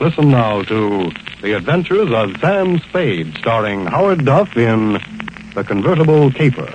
Listen now to The Adventures of Sam Spade, starring Howard Duff in The Convertible Caper.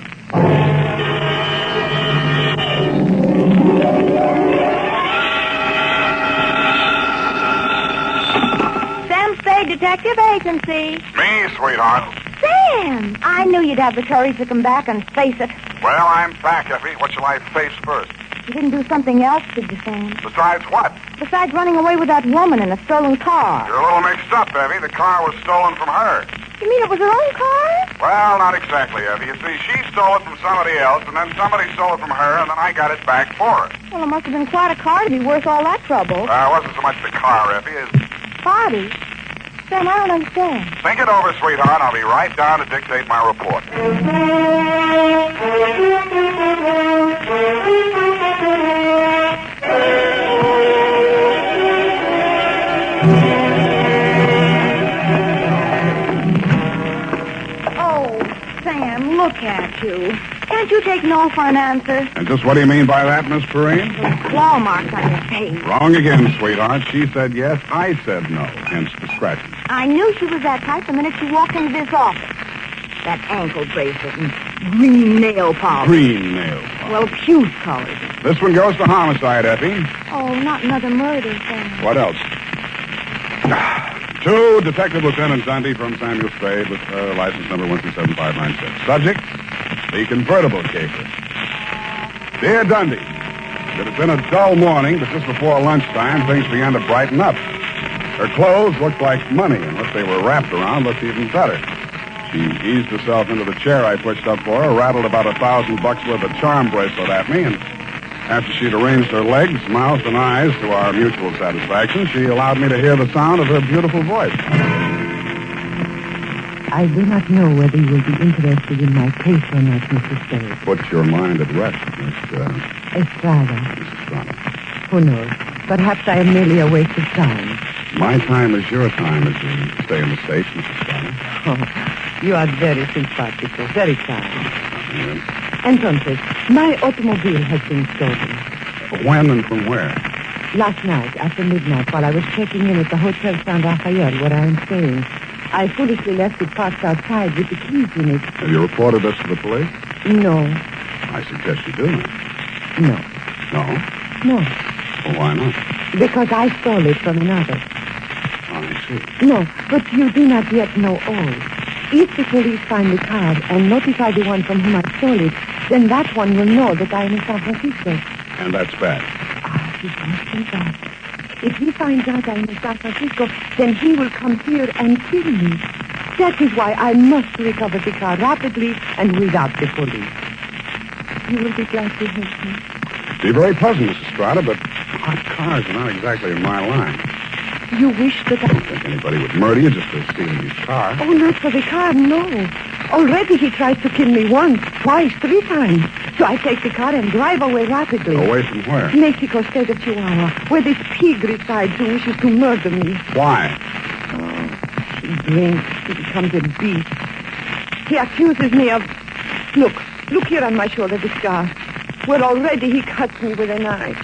Sam Spade Detective Agency. Me, sweetheart. Sam, I knew you'd have the courage to come back and face it. Well, I'm back, Effie. What shall I face first? You didn't do something else, did you, Sam? Besides what? Besides running away with that woman in a stolen car. You're a little mixed up, Effie. The car was stolen from her. You mean it was her own car? Well, not exactly, Effie. You see, she stole it from somebody else, and then somebody stole it from her, and then I got it back for her. Well, it must have been quite a car to be worth all that trouble. It wasn't so much the car, Effie, as... Body? Sam, I don't understand. Think it over, sweetheart. I'll be right down to dictate my report. Sam, look at you. Can't you take no for an answer? And just what do you mean by that, Miss Perrine? Claw marks on your face. Wrong again, sweetheart. She said yes, I said no, hence the scratches. I knew she was that type the minute she walked into this office. That ankle bracelet and green nail polish. Green nail polish. Well, puce colors. This one goes to homicide, Effie. Oh, not another murder, Sam. What else? To Detective Lieutenant Dundee from Samuel Spade with license number 127596. Subject, the convertible caper. Dear Dundee, it has been a dull morning, but just before lunchtime, things began to brighten up. Her clothes looked like money, and what they were wrapped around looked even better. She eased herself into the chair I pushed up for her, rattled about $1,000 worth of charm bracelet at me, and after she'd arranged her legs, mouth, and eyes to our mutual satisfaction, she allowed me to hear the sound of her beautiful voice. I do not know whether you will be interested in my case or not, Mr. Spade. Put your mind at rest, Miss Estrada. Estrada. Who knows? Perhaps I am merely a waste of time. My time is your time as you stay in the States, Mrs. Estrada. Oh, you are very simpatico, very kind. Yes. Entonces, my automobile has been stolen. When and from where? Last night, after midnight, while I was checking in at the Hotel San Rafael, where I am staying, I foolishly left it parked outside with the keys in it. Have you reported this to the police? No. I suggest you do. No. No? No. Well, why not? Because I stole it from another. Oh, I see. No, but you do not yet know all. If the police find the car and notify the one from whom I stole it, then that one will know that I am in San Francisco. And that's bad. Ah, it must be bad. If he finds out I am in San Francisco, then he will come here and kill me. That is why I must recover the car rapidly and without the police. You will be glad to help me. Be very pleasant, Mrs. Estrada, but hot cars are not exactly in my line. You wish that I don't think anybody would murder you just for stealing his car. Oh, not for the car, no. Already he tried to kill me once, twice, 3 times. So I take the car and drive away rapidly. Away from where? Mexico, state of Chihuahua, where this pig resides who wishes to murder me. Why? Oh, he drinks. He becomes a beast. He accuses me of... Look here on my shoulder, the scar. Where already he cuts me with a knife.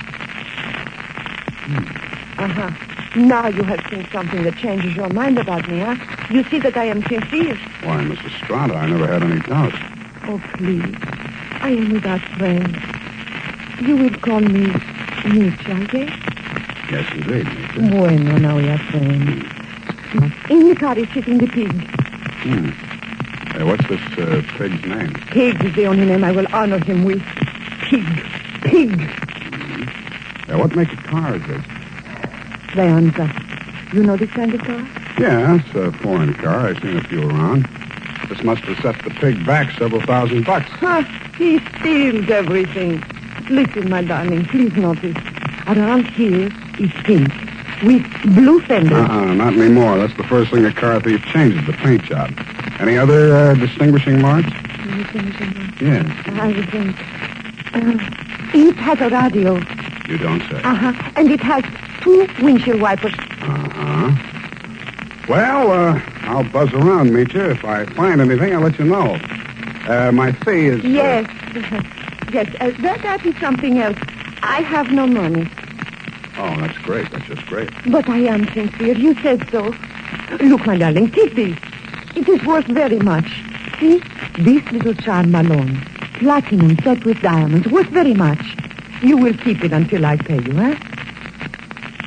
Uh-huh. Now you have seen something that changes your mind about me, huh? You see that I am sincere. Why, Mrs. Estrada, I never had any doubts. Oh, please. I am without friends. You will call me Nietzsche, I guess? Yes, indeed, Nietzsche. Bueno, now we are friends. In the car is sitting the pig. Hey, what's this pig's name? Pig is the only name I will honor him with. Pig. Pig. Hey, what make of car is this? Leonza. You know this kind of car? Yeah, it's a foreign car. I've seen a few around. This must have set the pig back several $1,000. Huh, he steals everything. Listen, my darling, please notice. Around here is pink with blue fenders. Not anymore. That's the first thing a car thief changes, the paint job. Any other distinguishing marks? Distinguishing marks? Yes. I would think. It has a radio. You don't say. Uh-huh. And it has 2 windshield wipers. Uh-huh. Well, I'll buzz around, meet you. If I find anything, I'll let you know. My fee is... Yes. Yes, that is something else. I have no money. Oh, that's great. That's just great. But I am sincere. You said so. Look, my darling, keep this. It is worth very much. See? This little charm alone. Platinum set with diamonds. Worth very much. You will keep it until I pay you, eh?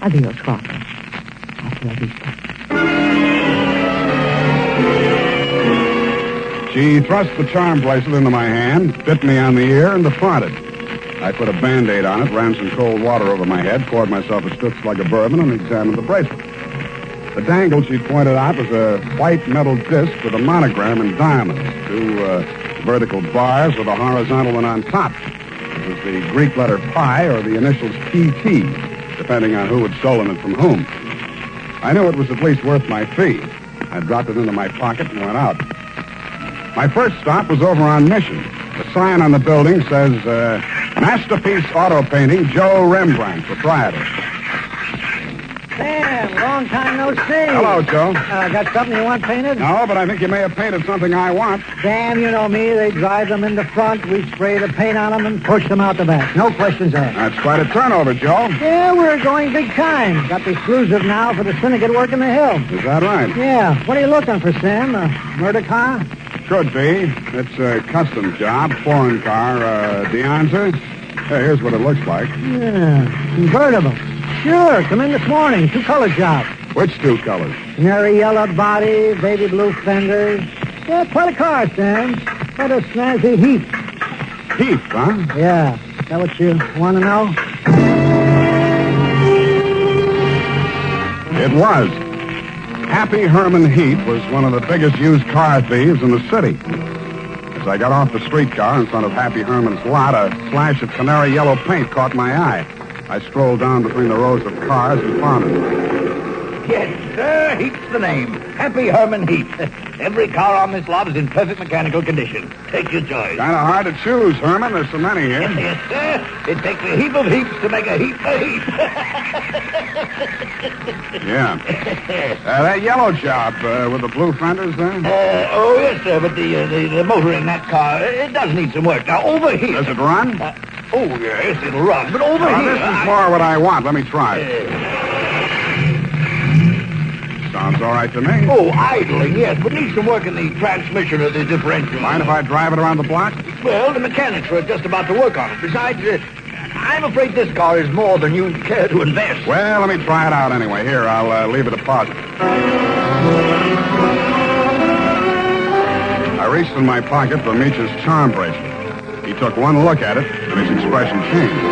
Adios, Father. Hasta la vista. She thrust the charm bracelet into my hand, bit me on the ear, and departed. I put a Band-Aid on it, ran some cold water over my head, poured myself a stiff slug of bourbon, and examined the bracelet. The dangle she pointed out was a white metal disc with a monogram in diamonds, two vertical bars with a horizontal one on top. It was the Greek letter pi or the initials PT, depending on who had stolen it from whom. I knew it was at least worth my fee. I dropped it into my pocket and went out. My first stop was over on Mission. The sign on the building says, Masterpiece Auto Painting, Joe Rembrandt, proprietor. Sam, long time no see. Hello, Joe. Got something you want painted? No, but I think you may have painted something I want. Sam, you know me. They drive them in the front. We spray the paint on them and push them out the back. No questions asked. That's quite a turnover, Joe. Yeah, we're going big time. Got the exclusive now for the syndicate work in the hill. Is that right? Yeah. What are you looking for, Sam? A murder car? Could be. It's a custom job, foreign car, Deonza. Hey, here's what it looks like. Yeah, convertible. Sure, come in this morning. Two-color job. Which two colors? Canary yellow body, baby blue fenders. Yeah, quite a car, Sam. Quite a snazzy heap. Heath, huh? Yeah. Is that what you want to know? It was. Happy Herman Heath was one of the biggest used car thieves in the city. As I got off the streetcar in front of Happy Herman's lot, a flash of canary yellow paint caught my eye. I strolled down between the rows of cars and found it. Yes, sir, Heath's the name. Happy Herman Heath. Every car on this lot is in perfect mechanical condition. Take your choice. Kind of hard to choose, Herman. There's so many here. Yes, sir. It takes a heap of heaps to make a heap of heap. Yeah. That yellow job with the blue fenders there? Oh, yes, sir, but the motor in that car, it does need some work. Now, over here... Does it run? Oh, yes, it'll run, but over here... This is more what I want. Let me try it. Sounds all right to me. Oh, idling, yes, but needs some work in the transmission of the differential. Mind if I drive it around the block? Well, the mechanics are just about to work on it. Besides, I'm afraid this car is more than you care to invest. Well, let me try it out anyway. Here, I'll leave a deposit. I reached in my pocket for Meech's charm bracelet. He took one look at it, and his expression changed.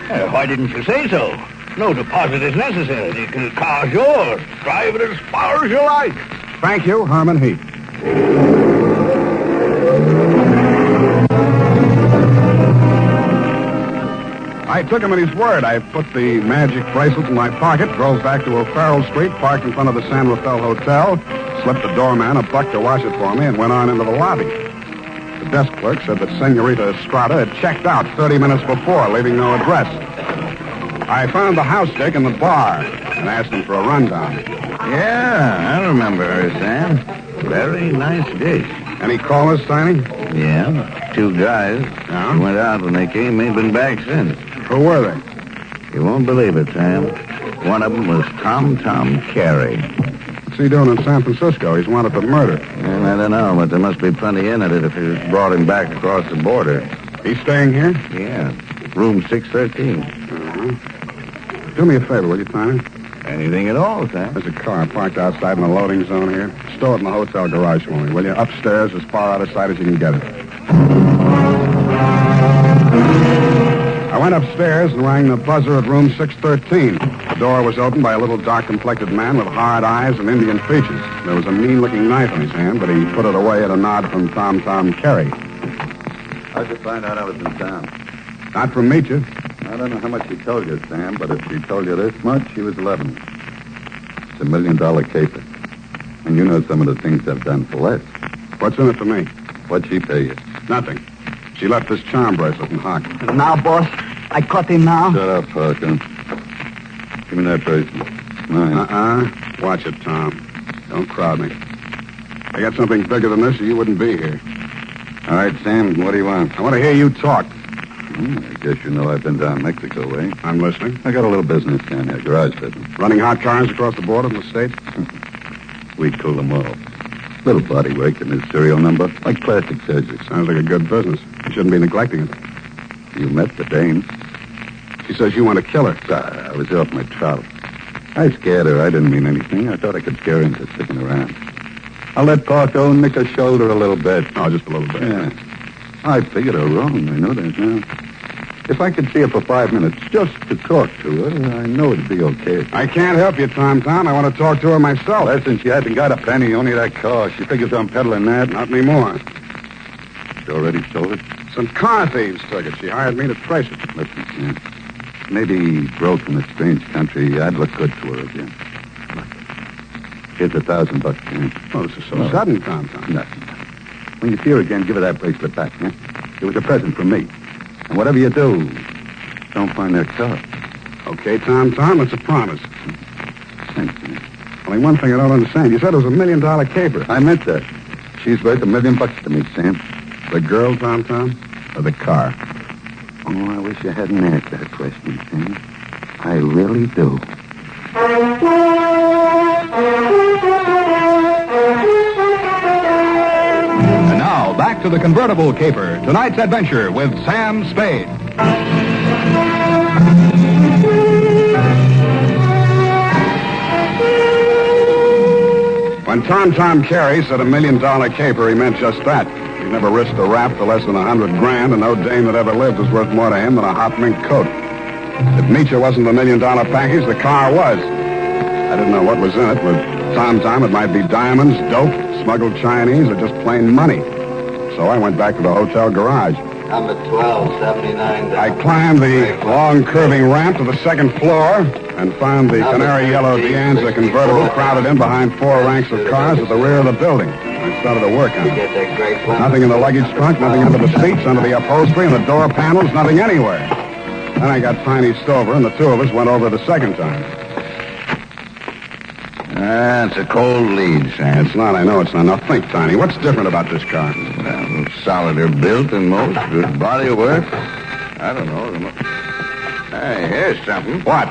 Well, why didn't you say so? No deposit is necessary. The car's yours. Drive it as far as you like. Thank you, Herman Heath. I took him at his word. I put the magic bracelet in my pocket, drove back to O'Farrell Street, parked in front of the San Rafael Hotel, slipped the doorman a buck to wash it for me, and went on into the lobby. The desk clerk said that Senorita Estrada had checked out 30 minutes before, leaving no address. I found the house dick in the bar and asked him for a rundown. Yeah, I remember her, Sam. Very nice dish. Any callers, Tiny? Yeah, two guys. Yeah? They went out when they came. Ain't been back since. Who were they? You won't believe it, Sam. One of them was Tom Carey. What's he doing in San Francisco? He's wanted for murder. And I don't know, but there must be plenty in it if you brought him back across the border. He's staying here? Yeah, room 613. Do me a favor, will you, Tiny? Anything at all, Sam. There's a car parked outside in the loading zone here. Stow it in the hotel garage for me, will you? Upstairs, as far out of sight as you can get it. I went upstairs and rang the buzzer at room 613. The door was opened by a little dark-complected man with hard eyes and Indian features. There was a mean-looking knife in his hand, but he put it away at a nod from Tom Carey. How'd you find out I was in town? Not from Meecha. I don't know how much she told you, Sam, but if she told you this much, she was 11. It's $1 million caper. And you know some of the things I've done for less. What's in it for me? What'd she pay you? Nothing. She left this charm bracelet in Hock. Now, boss, I caught him now. Shut up, Parker. Give me that bracelet. Mine. Watch it, Tom. Don't crowd me. I got something bigger than this, or you wouldn't be here. All right, Sam, what do you want? I want to hear you talk. I guess you know I've been down Mexico way. I'm listening. I got a little business down here, garage business. Running hot cars across the border from the States? We cool them off. Little body work and his serial number, like plastic surgery. Sounds like a good business. You shouldn't be neglecting it. You met the dame. She says you want to kill her. I was off my trout. I scared her. I didn't mean anything. I thought I could scare her into sticking around. I'll let Parko nick her shoulder a little bit. Oh, just a little bit. Yeah. I figured her wrong. I know that now. If I could see her for 5 minutes just to talk to her, I know it'd be okay. I can't help you, Tom. I want to talk to her myself. Listen, she hasn't got a penny, only that car. She figures I'm peddling that. Not anymore. She already sold it? Some car thieves took it. She hired me to trace it. Listen, Sam. Maybe broke in a strange country. I'd look good to her again. Look. Here's $1,000, Sam. Oh, this is so sudden, Tom. Nothing. When you see her again, give her that bracelet back, huh? It was a present from me. And whatever you do, don't find that car. Okay, Tom, it's a promise. Thanks, man. Only one thing I don't understand. You said it was $1 million caper. I meant that. She's worth $1 million to me, Sam. The girl, Tom, or the car? Oh, I wish you hadn't asked that question, Sam. I really do. And now, back to the Convertible Caper. Tonight's adventure with Sam Spade. When Tom Carey said $1 million caper, he meant just that. He never risked a rap for less than $100 grand, and no dame that ever lived was worth more to him than a hot mink coat. If Meacher wasn't the $1 million package, the car was. I didn't know what was in it. With Tom, it might be diamonds, dope, smuggled Chinese, or just plain money. So I went back to the hotel garage. Number 1279. I climbed the long, curving ramp to the second floor and found the canary yellow Deanza convertible crowded in behind 4 ranks of cars at the rear of the building. I started to work on it. Nothing in the luggage trunk, nothing under the seats, under the upholstery, and the door panels, nothing anywhere. Then I got Tiny Stover, and the two of us went over the second time. It's a cold lead, Sam. It's not, I know it's not. Now think, Tiny, what's different about this car? Well, solider built than most. Good body work. I don't know. Hey, here's something. What?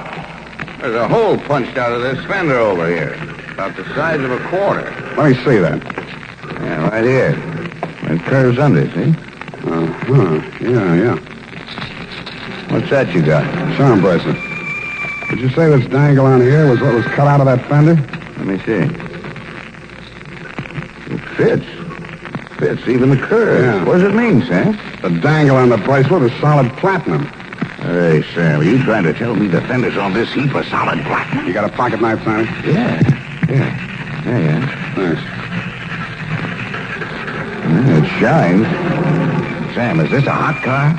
There's a hole punched out of this fender over here. About the size of a quarter. Let me see that. Yeah, right here. It curves under, see? Yeah. What's that you got? Charm bracelet. Did you say this dangle on here was what was cut out of that fender? Let me see. It fits. Fits even the curve. Yeah. What does it mean, Sam? The dangle on the bracelet is solid platinum. Hey, Sam, are you trying to tell me the fenders on this heap are solid platinum? You got a pocket knife, Tiny? Yeah. Thanks. It shines. Sam, is this a hot car?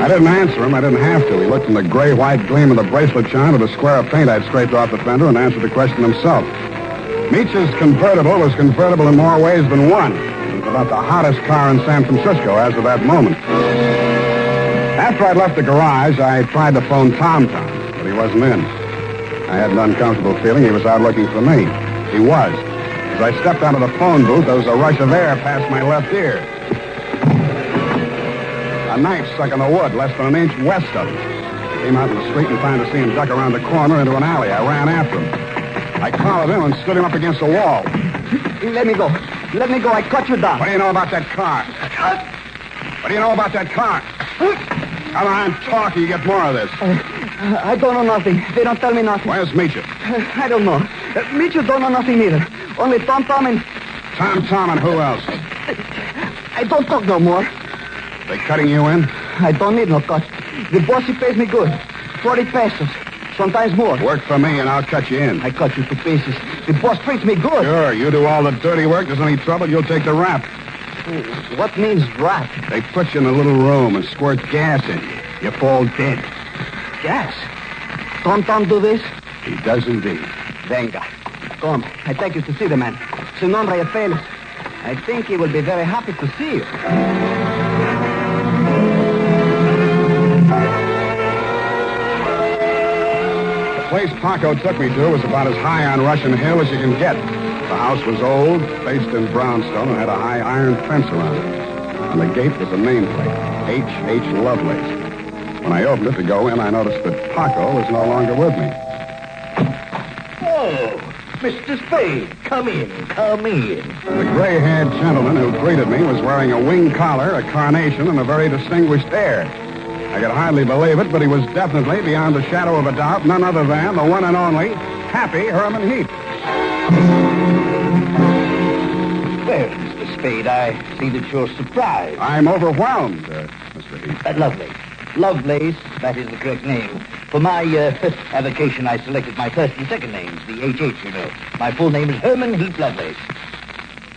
I didn't answer him. I didn't have to. He looked from the gray-white gleam of the bracelet shine to the square of paint I'd scraped off the fender and answered the question himself. Meach's convertible was convertible in more ways than one. It was about the hottest car in San Francisco as of that moment. After I'd left the garage, I tried to phone Tom, but he wasn't in. I had an uncomfortable feeling he was out looking for me. He was. As I stepped out of the phone booth, there was a rush of air past my left ear. A knife stuck in the wood less than an inch west of him. I came out in the street and found to see him duck around the corner into an alley. I ran after him. I collared him and stood him up against the wall. Let me go. I cut you down. What do you know about that car? What do you know about that car? Come on, talk, you get more of this. I don't know nothing. They don't tell me nothing. Where's Meacher? I don't know. Meacher don't know nothing either. Only Tom and... Tom and who else? I don't talk no more. They cutting you in? I don't need no cut. The boss, he pays me good. 40 pesos. Sometimes more. Work for me and I'll cut you in. I cut you to pieces. The boss treats me good. Sure, you do all the dirty work. There's any trouble, you'll take the rap. What means rap? They put you in a little room and squirt gas in you. You fall dead. Gas? Tom do this? He does indeed. Venga. Come, I take you to see the man. Su nombre es Felix. I think he will be very happy to see you. The place Paco took me to was about as high on Russian Hill as you can get. The house was old, faced in brownstone, and had a high iron fence around it. On the gate was a nameplate, H.H. Lovelace. When I opened it to go in, I noticed that Paco was no longer with me. Oh, Mr. Spade, come in, come in. The gray-haired gentleman who greeted me was wearing a wing collar, a carnation, and a very distinguished air. I could hardly believe it, but he was definitely, beyond the shadow of a doubt, none other than the one and only Happy Herman Heap. Well, Mr. Spade, I see that you're surprised. I'm overwhelmed, Mr. Heap. Lovelace, that is the correct name. For my avocation, I selected my first and second names, the H.H., you know. My full name is Herman Heap Lovelace.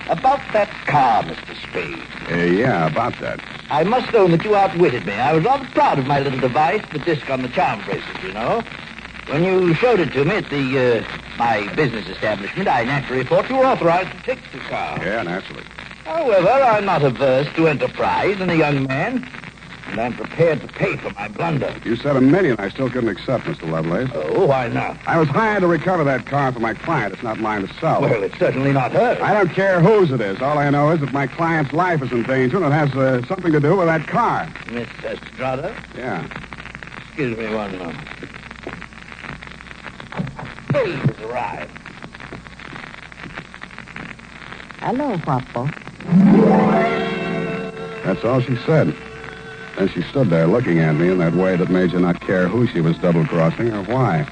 About that car, Mr. Spade. Yeah, about that. I must own that you outwitted me. I was rather proud of my little device, the disc on the charm bracelet, you know. When you showed it to me at my business establishment, I naturally thought you were authorized to take the car. Yeah, naturally. However, I'm not averse to enterprise in a young man, and I'm prepared to pay for my blunder. You said $1 million I still couldn't accept, Mr. Lovelace. Oh, why not? I was hired to recover that car for my client. It's not mine to sell. Well, it's certainly not hers. I don't care whose it is. All I know is that my client's life is in danger, and it has something to do with that car. Miss Estrada? Yeah. Excuse me one moment. Spade has arrived. Hello, Papa. That's all she said. Then she stood there looking at me in that way that made you not care who she was double-crossing or why.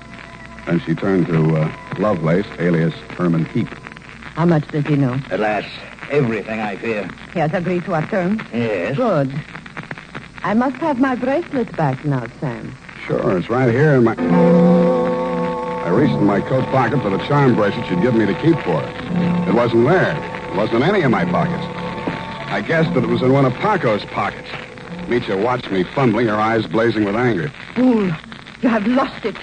Then she turned to Lovelace, alias Herman Heap. How much does he know? Alas, everything, I fear. He has agreed to our terms? Yes. Good. I must have my bracelet back now, Sam. Sure, it's right here in my... I reached in my coat pocket for the charm bracelet she'd given me to keep for her. It wasn't there. It wasn't in any of my pockets. I guessed that it was in one of Paco's pockets. Mitya watched me fumbling, her eyes blazing with anger. Fool, you have lost it.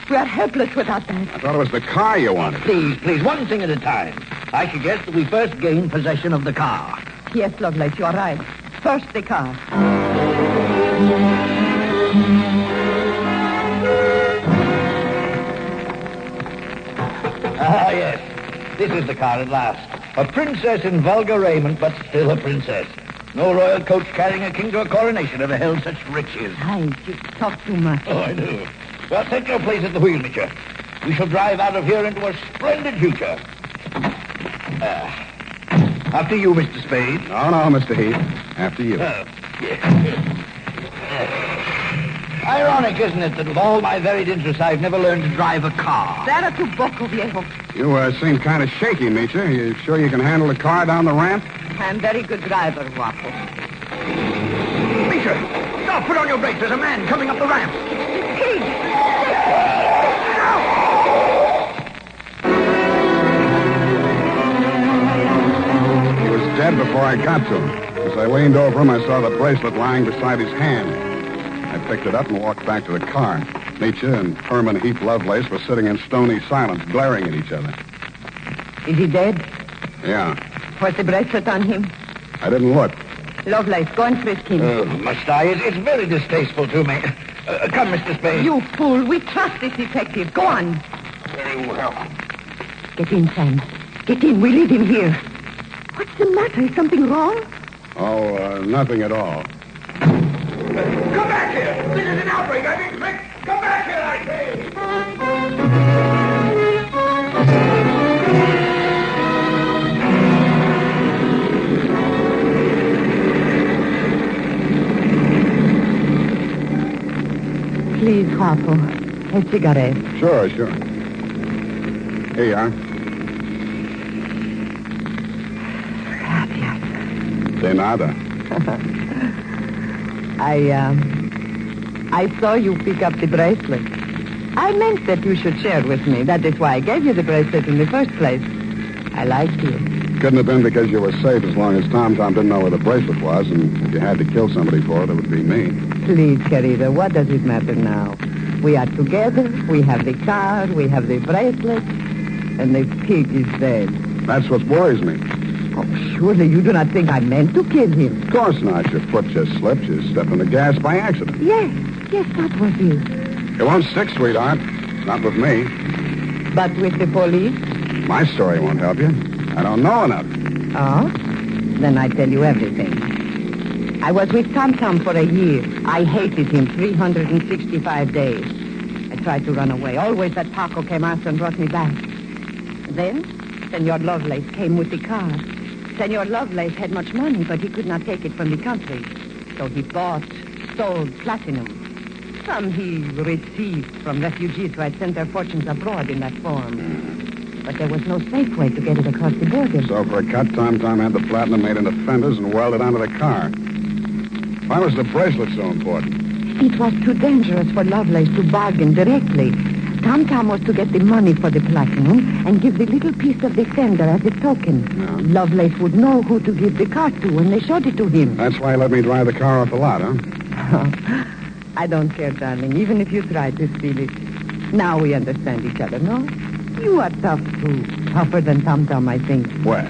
We are helpless without that. I thought it was the car you wanted. Please, one thing at a time. I suggest that we first gain possession of the car. Yes, Lovelace, you are right. First the car. Ah, yes. This is the car at last. A princess in vulgar raiment, but still a princess. No royal coach carrying a king to a coronation ever held such riches. Hide, you talk too much. Oh, I do. Well, take your place at the wheel, Mitya. We shall drive out of here into a splendid future. After you, Mr. Spade. No, Mr. Heap. After you. Ironic, isn't it, that with all my varied interests, I've never learned to drive a car. Será tu boco, viejo. You seem kind of shaky, Mitya. You sure you can handle the car down the ramp? I'm very good driver, Guapo. Mitya, stop! Put on your brakes. There's a man coming up the ramp. He was dead before I got to him. As I leaned over him, I saw the bracelet lying beside his hand. I picked it up and walked back to the car. Mitya and Herman Heap Lovelace were sitting in stony silence, glaring at each other. Is he dead? Yeah. Was the bracelet on him? I didn't look. Lovelace, go and frisk him. Must I? It's very distasteful to me. Come, Mr. Spade. You fool. We trust this detective. Go on. Very well. Get in, Sam. Get in. We leave him here. What's the matter? Is something wrong? Oh, nothing at all. Come back here! This is an outbreak! I mean, quick! Come back here, I say! Please, Guapo. A cigarette. Sure. Here you are. Gracias. De nada. I saw you pick up the bracelet. I meant that you should share with me. That is why I gave you the bracelet in the first place. I liked you. Couldn't have been because you were safe as long as Tom didn't know where the bracelet was, and if you had to kill somebody for it, it would be me. Please, querida, what does it matter now? We are together, we have the car, we have the bracelet, and the pig is dead. That's what worries me. Oh, surely you do not think I meant to kill him. Of course not. Your foot just slipped. You stepped on the gas by accident. Yes, that was it. It won't stick, sweetheart. Not with me. But with the police? My story won't help you. I don't know enough. Oh? Then I tell you everything. I was with Tom Tom for a year. I hated him 365 days. I tried to run away. Always that Paco came after and brought me back. Then, Senor Lovelace came with the car. Senor Lovelace had much money, but he could not take it from the country. So he bought, sold platinum. Some he received from refugees who had sent their fortunes abroad in that form. But there was no safe way to get it across the border. So for a cut, Tom had the platinum made into fenders and welded onto the car. Why was the bracelet so important? It was too dangerous for Lovelace to bargain directly. Tom was to get the money for the platinum and give the little piece of the fender as a token. Yeah. Lovelace would know who to give the car to when they showed it to him. That's why he let me drive the car off the lot, huh? I don't care, darling, even if you tried to steal it. Now we understand each other, no? You are tough, too. Tougher than Tom, I think. Well,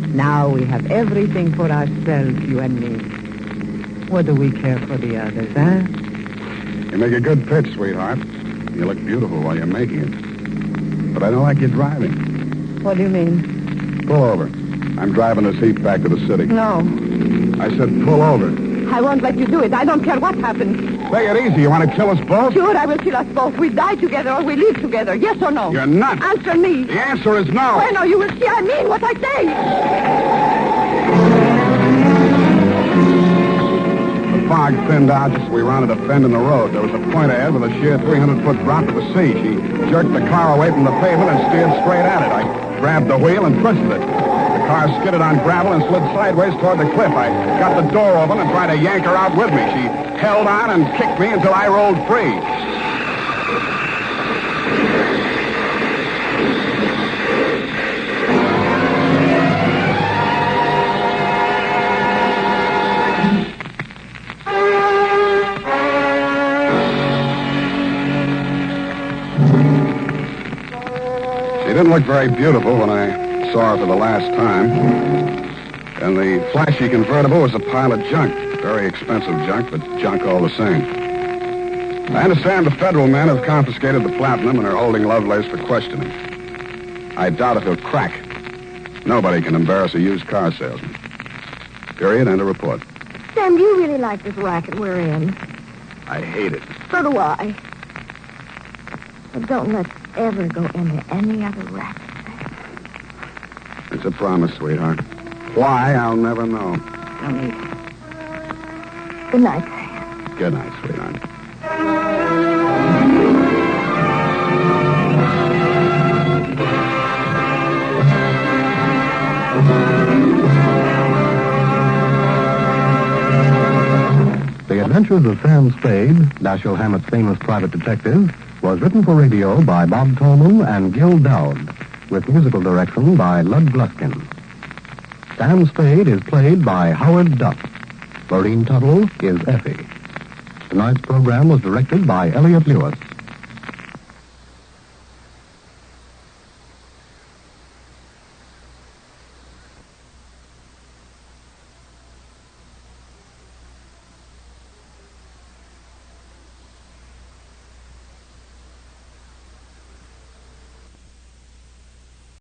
Now we have everything for ourselves, you and me. What do we care for the others, huh? you make a good pitch, sweetheart. You look beautiful while you're making it. But I don't like you driving. What do you mean? Pull over. I'm driving this heap back to the city. No. I said pull over. I won't let you do it. I don't care what happens. Take it easy. You want to kill us both? Sure, I will kill us both. We die together or we live together. Yes or no? You're nuts. Answer me. The answer is no. Bueno, you will see I mean what I say. The fog thinned out just as we rounded a bend in the road. There was a point ahead with a sheer 300-foot drop to the sea. She jerked the car away from the pavement and steered straight at it. I grabbed the wheel and twisted it. The car skidded on gravel and slid sideways toward the cliff. I got the door open and tried to yank her out with me. She held on and kicked me until I rolled free. She didn't look very beautiful when I saw her for the last time. And the flashy convertible was a pile of junk. Very expensive junk, but junk all the same. I understand the federal men have confiscated the platinum and are holding Lovelace for questioning. I doubt if he'll crack. Nobody can embarrass a used car salesman. Period. End of report. Sam, do you really like this racket we're in? I hate it. So do I. But don't let's ever go into any other racket. It's a promise, sweetheart. Why, I'll never know. No need. Good night, Sam. Good night, sweetheart. The Adventures of Sam Spade, Dashiell Hammett's famous private detective, was written for radio by Bob Tolman and Gil Dowd, with musical direction by Lud Gluskin. Sam Spade is played by Howard Duff. Lorene Tuttle is Effie. Tonight's program was directed by Elliott Lewis.